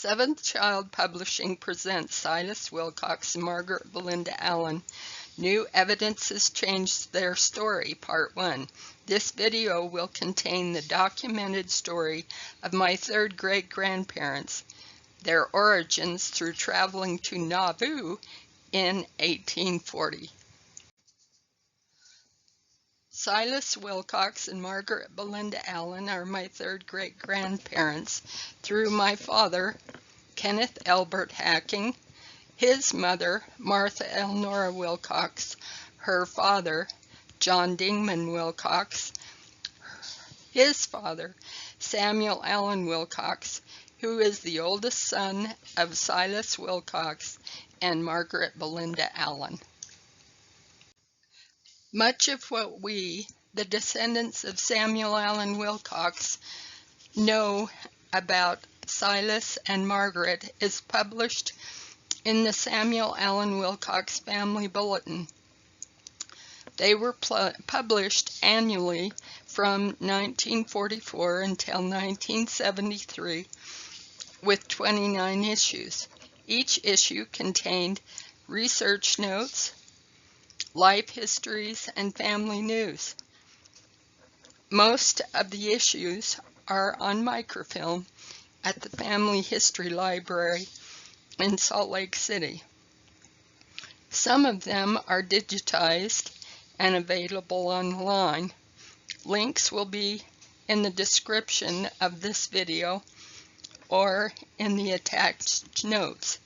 Seventh Child Publishing presents Silas Wilcox and Margaret Belinda Allen. New evidences changed their story, Part 1. This video will contain the documented story of my third great-grandparents, their origins through traveling to Nauvoo in 1840. Silas Wilcox and Margaret Belinda Allen are my third great-grandparents through my father, Kenneth Albert Hacking, his mother, Martha Elnora Wilcox, her father, John Dingman Wilcox, his father, Samuel Allen Wilcox, who is the oldest son of Silas Wilcox and Margaret Belinda Allen. Much of what we, the descendants of Samuel Allen Wilcox, know about Silas and Margaret is published in the Samuel Allen Wilcox Family Bulletin. They were published annually from 1944 until 1973 with 29 issues. Each issue contained research notes, life histories, and family news. Most of the issues are on microfilm at the Family History Library in Salt Lake City. Some of them are digitized and available online. Links will be in the description of this video or in the attached notes.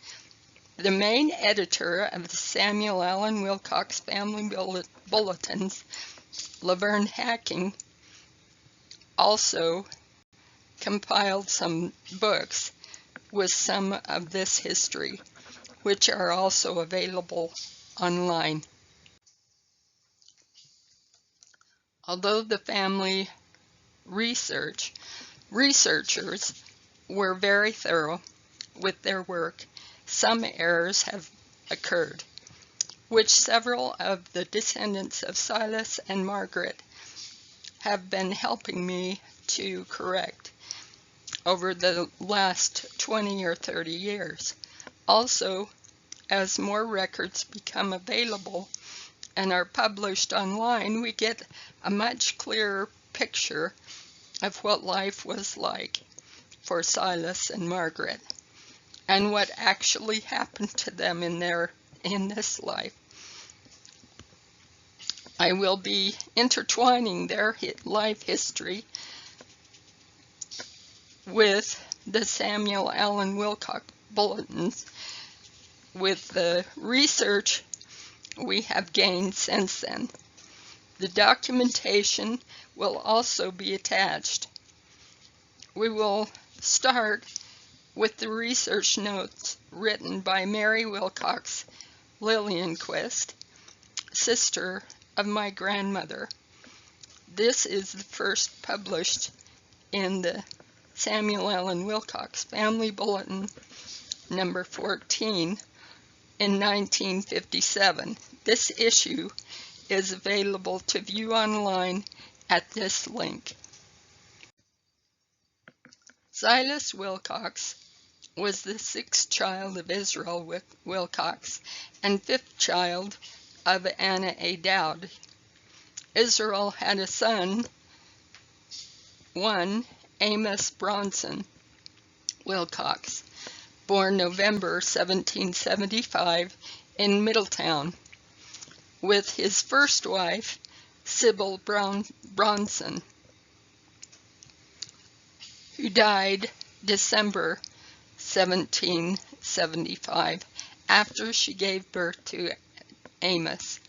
The main editor of the Samuel Allen Wilcox Family Bulletins, Laverne Hacking, also compiled some books with some of this history, which are also available online. Although the family researchers were very thorough with their work, some errors have occurred, which several of the descendants of Silas and Margaret have been helping me to correct over the last 20 or 30 years. Also, as more records become available and are published online, we get a much clearer picture of what life was like for Silas and Margaret and what actually happened to them in this life. I will be intertwining their life history with the Samuel Allen Wilcox bulletins, with the research we have gained since then. The documentation will also be attached. We will start with the research notes written by Mary Wilcox Lillianquist, sister of my grandmother. This is the first published in the Samuel Allen Wilcox Family Bulletin, number 14, in 1957. This issue is available to view online at this link. Silas Wilcox was the sixth child of Israel Wilcox and fifth child of Anna A. Dowd. Israel had a son, one Amos Bronson Wilcox, born November 1775 in Middletown, with his first wife, Sybil Bronson, who died December 1775 after she gave birth to Amos.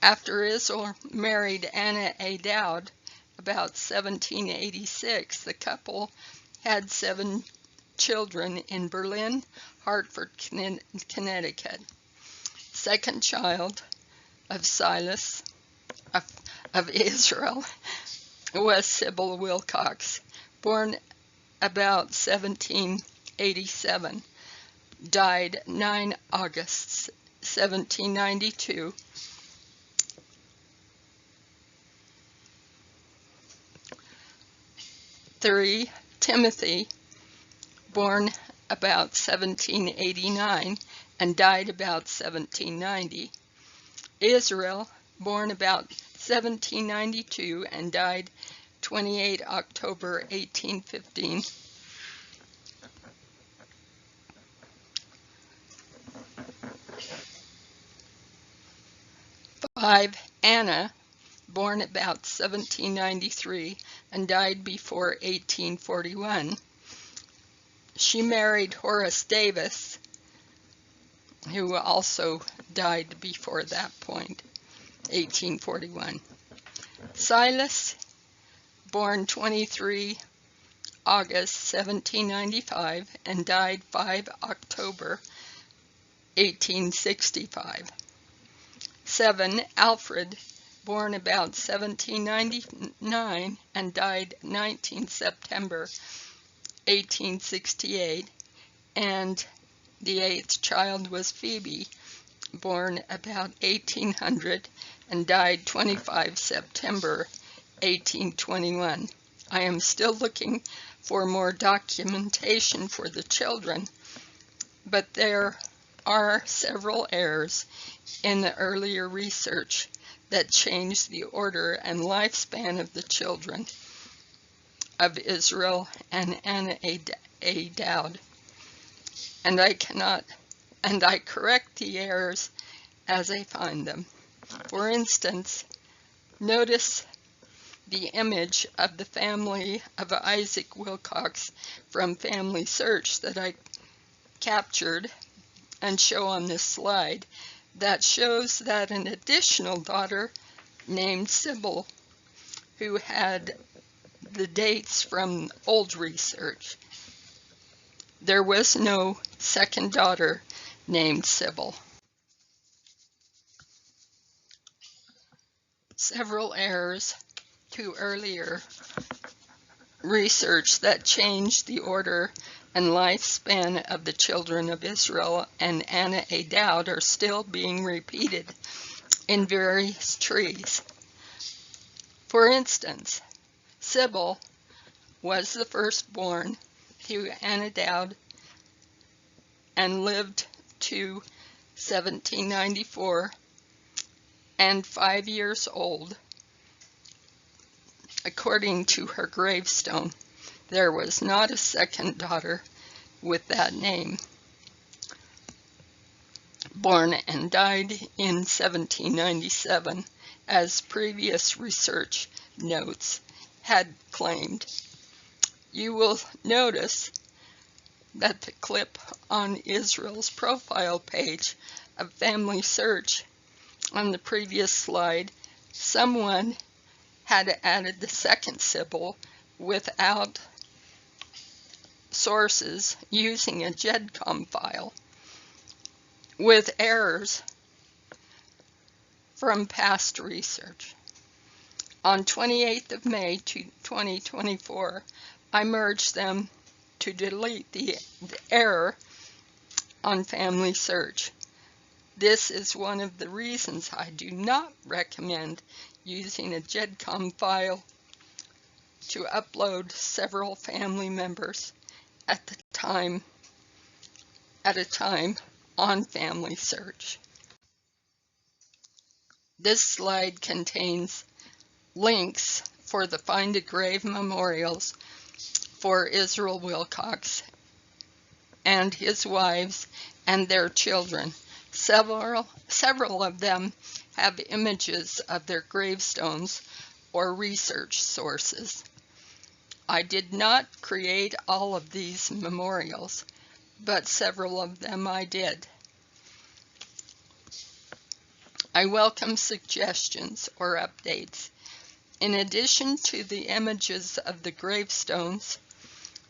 After Israel married Anna A. Dowd about 1786, the couple had 7 children in Berlin, Hartford, Connecticut. Second child of Silas of Israel was Sybil Wilcox, born about 1787, died 9 August 1792. Timothy, born about 1789 and died about 1790. Israel, born about 1792 and died 28 October 1815. 5. Anna, born about 1793 and died before 1841. She married Horace Davis, who also died before that point, 1841. Silas, born 23 August 1795 and died 5 October 1865. 7. Alfred, born about 1799 and died 19 September 1868, and the 8th child was Phoebe, born about 1800 and died 25 September 1821. I am still looking for more documentation for the children, but there are several errors in the earlier research that changed the order and lifespan of the children of Israel and Anna A. Dowd. And I correct the errors as I find them. For instance, notice the image of the family of Isaac Wilcox from Family Search that I captured and show on this slide, that shows that an additional daughter named Sybil, who had the dates from old research. There was no second daughter named Sybil. Several errors to earlier research that changed the order and lifespan of the children of Israel and Anna A. Dowd are still being repeated in various trees. For instance, Sybil was the firstborn to Anna Dowd and lived to 1794 and 5 years old. According to her gravestone, there was not a second daughter with that name, born and died in 1797, as previous research notes had claimed. You will notice that the clip on Israel's profile page of Family Search on the previous slide, someone had added the second Sybil without sources using a GEDCOM file with errors from past research. On 28th of May 2024, I merged them to delete the error on Family Search. This is one of the reasons I do not recommend using a GEDCOM file to upload several family members at a time on Family Search. This slide contains links for the Find a Grave memorials for Israel Wilcox and his wives and their children. Several of them have images of their gravestones or research sources. I did not create all of these memorials, but several of them I did. I welcome suggestions or updates. In addition to the images of the gravestones,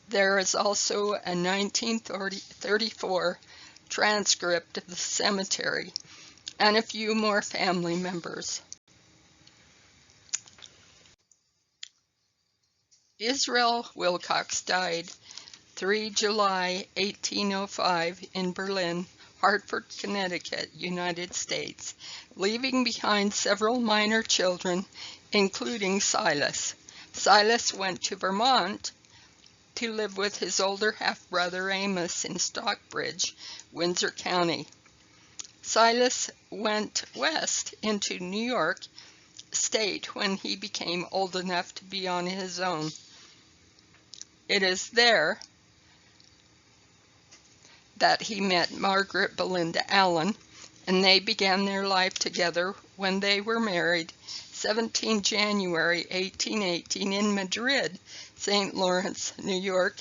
there is also a 1934 transcript of the cemetery and a few more family members. Israel Wilcox died 3 July 1805 in Berlin, Hartford, Connecticut, United States, leaving behind several minor children, including Silas. Silas went to Vermont to live with his older half-brother Amos in Stockbridge, Windsor County. Silas went west into New York State when he became old enough to be on his own. It is there that he met Margaret Belinda Allen, and they began their life together when they were married 17 January 1818 in Madrid, St. Lawrence, New York,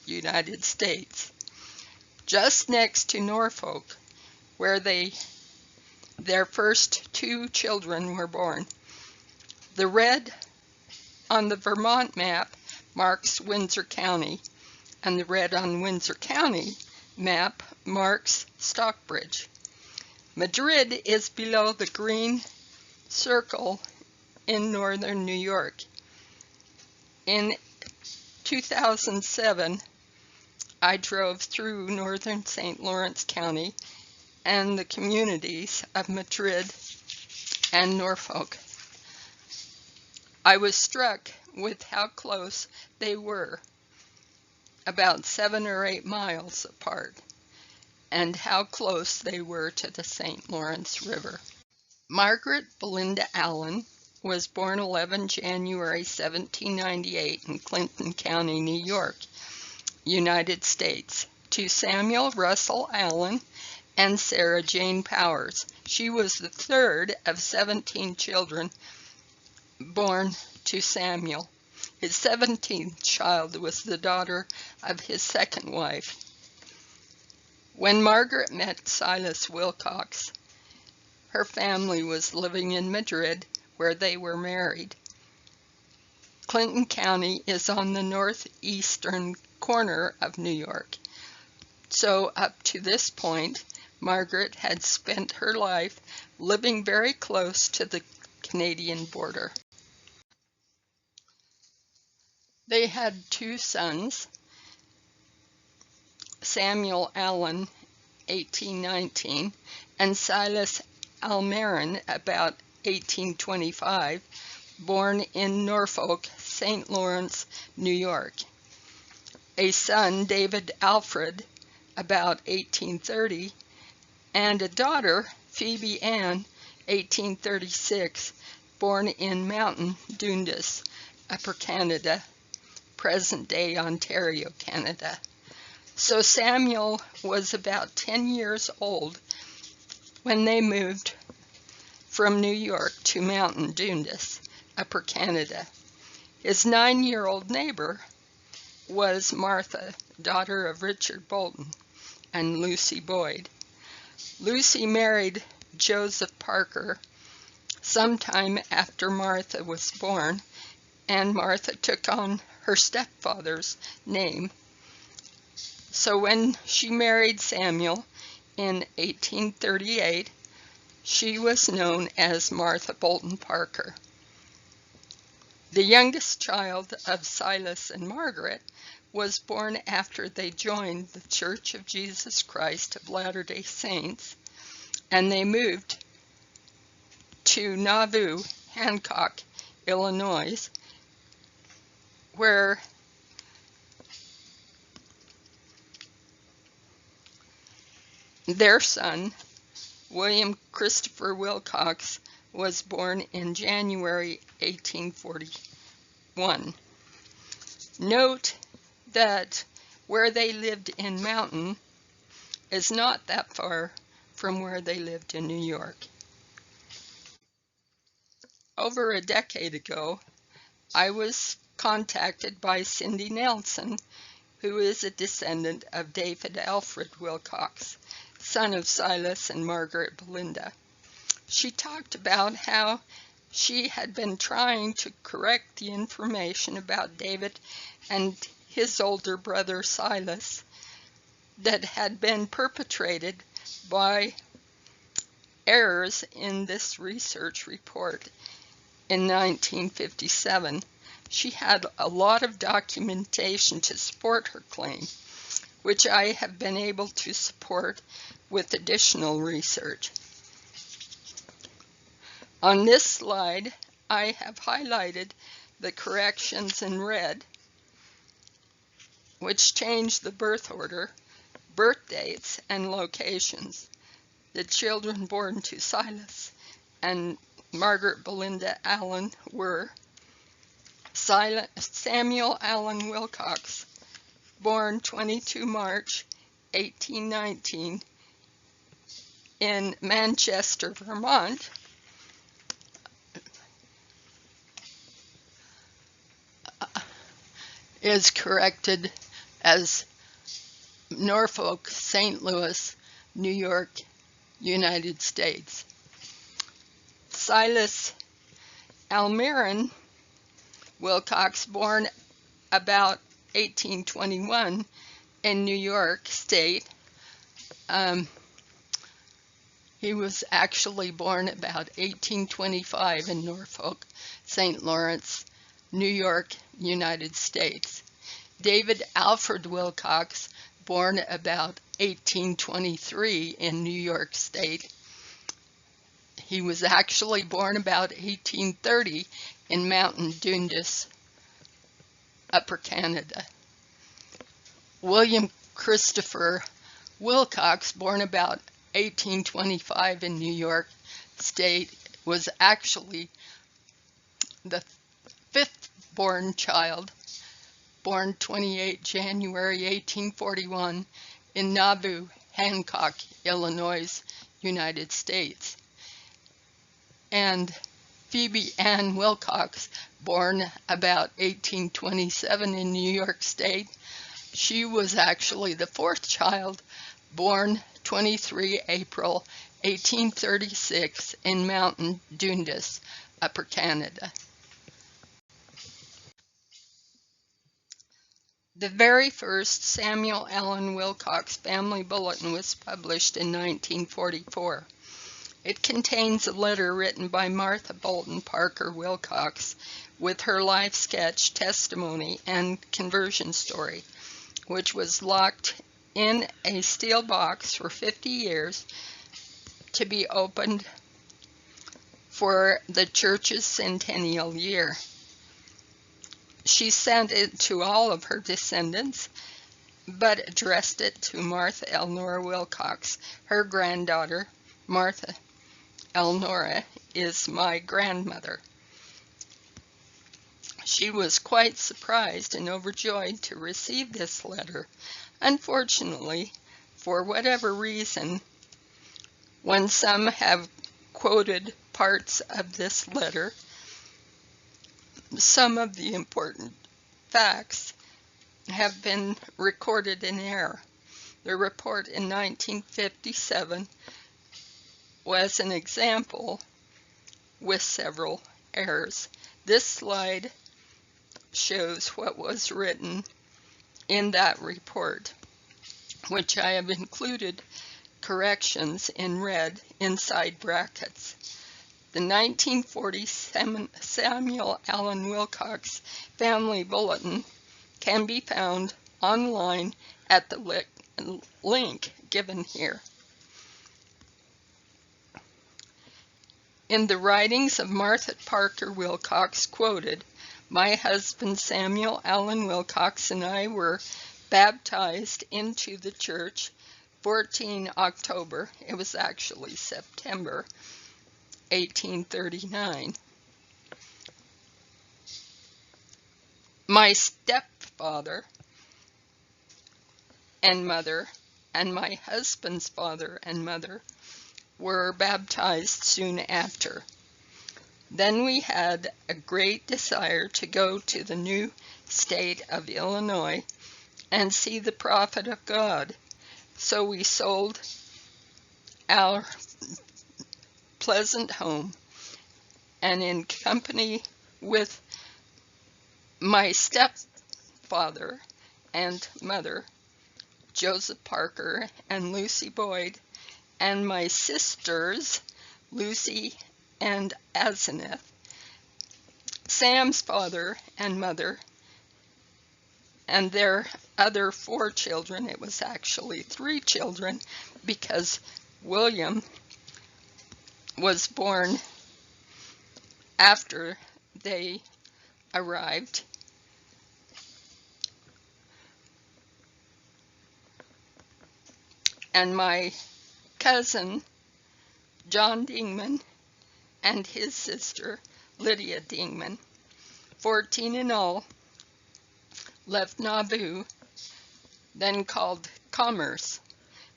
United States, just next to Norfolk, where their first 2 children were born. The red on the Vermont map marks Windsor County, and the red on Windsor County map marks Stockbridge. Madrid is below the green circle in northern New York. In 2007, I drove through northern St. Lawrence County and the communities of Madrid and Norfolk. I was struck with how close they were, about 7 or 8 miles apart, and how close they were to the St. Lawrence River. Margaret Belinda Allen was born 11 January 1798 in Clinton County, New York, United States, to Samuel Russell Allen and Sarah Jane Powers. She was the third of 17 children born to Samuel. His 17th child was the daughter of his second wife. When Margaret met Silas Wilcox, her family was living in Madrid, where they were married. Clinton County is on the northeastern corner of New York, so up to this point, Margaret had spent her life living very close to the Canadian border. They had 2 sons, Samuel Allen, 1819, and Silas Almarin, about 1825, born in Norfolk, St. Lawrence, New York. A son, David Alfred, about 1830, and a daughter, Phoebe Ann, 1836, born in Mountain Dundas, Upper Canada, present-day Ontario, Canada. So Samuel was about 10 years old when they moved from New York to Mountain Dundas, Upper Canada. His 9-year-old neighbor was Martha, daughter of Richard Bolton and Lucy Boyd. Lucy married Joseph Parker sometime after Martha was born, and Martha took on her stepfather's name. So when she married Samuel in 1838, she was known as Martha Bolton Parker. The youngest child of Silas and Margaret was born after they joined the Church of Jesus Christ of Latter-day Saints, and they moved to Nauvoo, Hancock, Illinois, where their son, William Christopher Wilcox, was born in January 1841. Note that where they lived in Mountain is not that far from where they lived in New York. Over a decade ago, I was contacted by Cindy Nelson, who is a descendant of David Alfred Wilcox, son of Silas and Margaret Belinda. She talked about how she had been trying to correct the information about David and his older brother Silas that had been perpetrated by errors in this research report in 1957. She had a lot of documentation to support her claim, which I have been able to support with additional research. On this slide, I have highlighted the corrections in red which changed the birth order, birth dates, and locations. The children born to Silas and Margaret Belinda Allen were Samuel Allen Wilcox, born 22 March 1819 in Manchester, Vermont, is corrected as Norfolk, St. Louis, New York, United States. Silas Almiron Wilcox, born about 1821 in New York State. He was actually born about 1825 in Norfolk, St. Lawrence, New York, United States. David Alfred Wilcox, born about 1823 in New York State. He was actually born about 1830 in Mountain Dundas, Upper Canada. William Christopher Wilcox, born about 1825 in New York State, was actually the fifth born child, born 28 January 1841 in Nauvoo, Hancock, Illinois, United States. And Phoebe Ann Wilcox, born about 1827 in New York State. She was actually the fourth child, born 23 April 1836 in Mountain Dundas, Upper Canada. The very first Samuel Allen Wilcox family bulletin was published in 1944. It contains a letter written by Martha Bolton Parker Wilcox with her life sketch, testimony, and conversion story, which was locked in a steel box for 50 years to be opened for the church's centennial year. She sent it to all of her descendants, but addressed it to Martha Elnora Wilcox. Her granddaughter, Martha Elnora, is my grandmother. She was quite surprised and overjoyed to receive this letter. Unfortunately, for whatever reason, when some have quoted parts of this letter, some of the important facts have been recorded in error. The report in 1957 was an example with several errors. This slide shows what was written in that report, which I have included corrections in red inside brackets. The 1940 Samuel Allen Wilcox Family Bulletin can be found online at the link given here. In the writings of Martha Parker Wilcox quoted, my husband Samuel Allen Wilcox and I were baptized into the church 14 October, it was actually September 1839. My stepfather and mother and my husband's father and mother were baptized soon after. Then we had a great desire to go to the new state of Illinois and see the prophet of God. So we sold our pleasant home, and in company with my stepfather and mother, Joseph Parker and Lucy Boyd, and my sisters, Lucy and Asenath, Sam's father and mother, and their other 4 children. It was actually 3 children because William was born after they arrived. and my cousin, John Dingman, and his sister, Lydia Dingman, 14 in all, left Nauvoo, then called Commerce,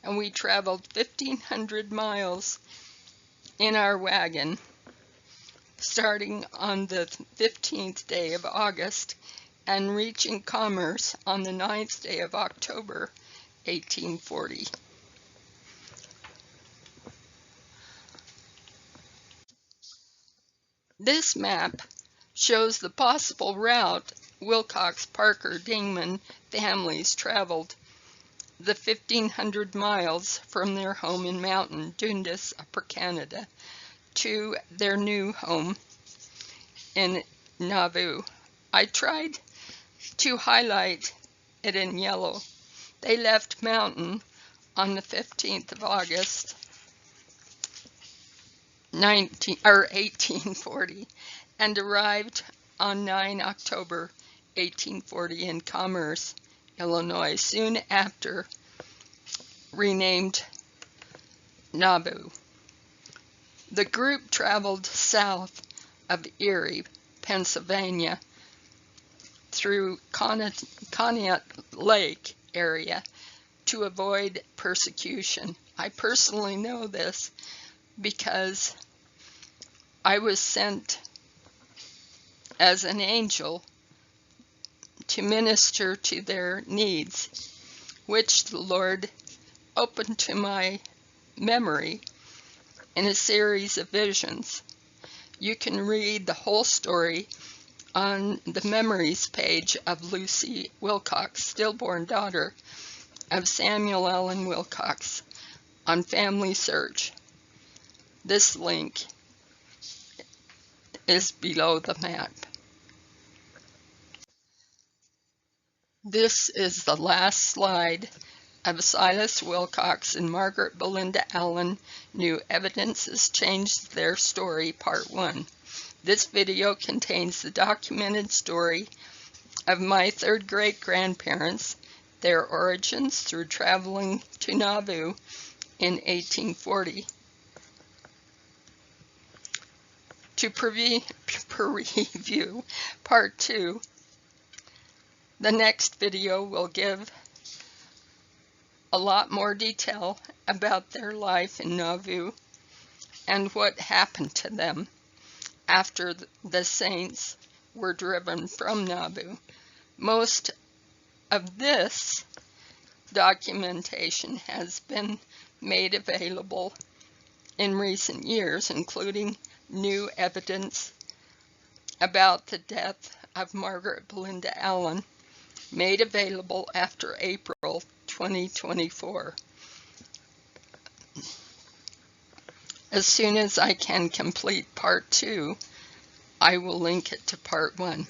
and we traveled 1,500 miles in our wagon, starting on the 15th day of August and reaching Commerce on the 9th day of October, 1840. This map shows the possible route Wilcox, Parker, Dingman families traveled the 1,500 miles from their home in Mountain, Dundas, Upper Canada, to their new home in Nauvoo. I tried to highlight it in yellow. They left Mountain on the 15th of August, 1840, and arrived on 9 October 1840 in Commerce, Illinois, soon after renamed Nauvoo. The group traveled south of Erie, Pennsylvania, through Conneaut Lake area to avoid persecution. I personally know this because I was sent as an angel to minister to their needs, which the Lord opened to my memory in a series of visions. You can read the whole story on the memories page of Lucy Wilcox, stillborn daughter of Samuel Allen Wilcox, on Family Search. This link is below the map. This is the last slide of Silas Wilcox and Margaret Belinda Allen, New Evidences Changed Their Story, Part 1. This video contains the documented story of my third great-grandparents, their origins through traveling to Nauvoo in 1840. To preview Part 2, the next video will give a lot more detail about their life in Nauvoo and what happened to them after the Saints were driven from Nauvoo. Most of this documentation has been made available in recent years, including new evidence about the death of Margaret Belinda Allen, made available after April 2024. As soon as I can complete Part 2, I will link it to Part 1.